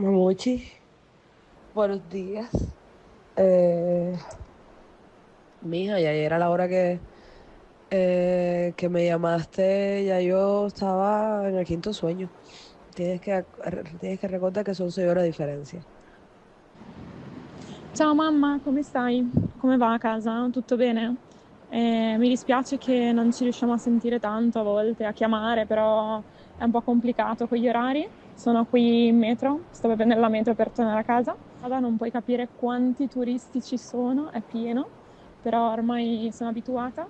Mamuchi, buenos días. Eh, Mija, ya era la hora que me llamaste, ya yo estaba en el quinto sueño. Tienes que recordar che sono 6 ore di differenza. Ciao mamma, come stai? Come va a casa? Tutto bene? Mi dispiace che non ci riusciamo a sentire tanto a volte, a chiamare, però è un po' complicato con gli orari. Sono qui in metro, sto bevendo la metro per tornare a casa. Guarda, non puoi capire quanti turisti ci sono, è pieno, però ormai sono abituata.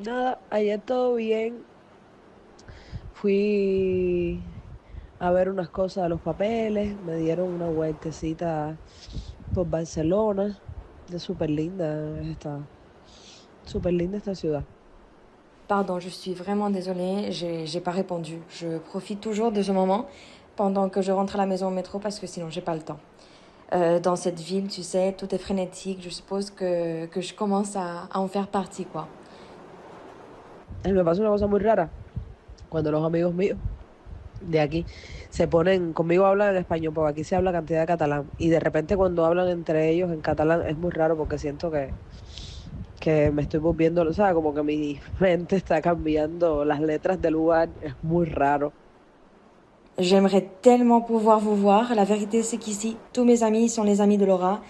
Nada, ayer todo bien. Fui a ver unas cosas de los papeles, me dieron una vueltecita por Barcelona. Es súper linda esta ciudad. Pardon, je suis vraiment désolée, j'ai pas répondu. Je profite toujours de ce moment pendant que je rentre à la maison au métro parce que sinon j'ai pas le temps. Dans cette ville, tu sais, tout est frénétique. Je suppose que je commence à en faire partie, quoi. Y me pasa una cosa muy rara cuando los amigos míos de aquí se ponen, conmigo hablan en español, porque aquí se habla cantidad de catalán, y de repente cuando hablan entre ellos en catalán es muy raro porque siento que me estoy volviendo, o sea, como que mi mente está cambiando las letras del lugar, es muy raro. J'aimerais tellement pouvoir vous voir. La vérité, c'est qu'ici, tous mes amis sont les amis de Laura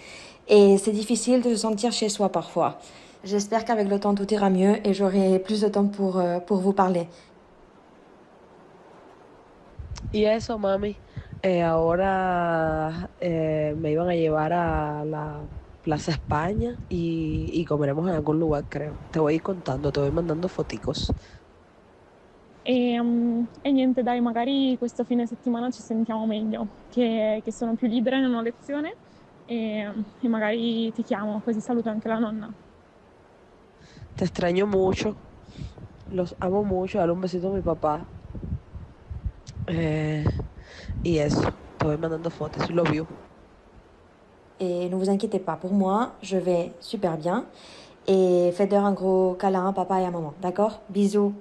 et c'est difficile de se sentir chez soi parfois. J'espère qu'avec le temps, tout ira mieux et j'aurai plus de temps pour vous parler. Y eso, mami, ahora me iban a llevar a la Plaza España y comeremos en algún lugar, creo. Te voy a ir contando, te voy mandando foticos. E niente, dai, magari questo fine settimana ci sentiamo meglio, che sono più libera, non ho lezione e magari ti chiamo, così saluto anche la nonna. Te extraño mucho, los amo mucho, dale un besito a mi papá. Eh, y eso, te voy mandando fotos, love you. Et ne vous inquiétez pas, pour moi, je vais super bien. Et faites-leur un gros câlin à papa et à maman, d'accord? Bisous.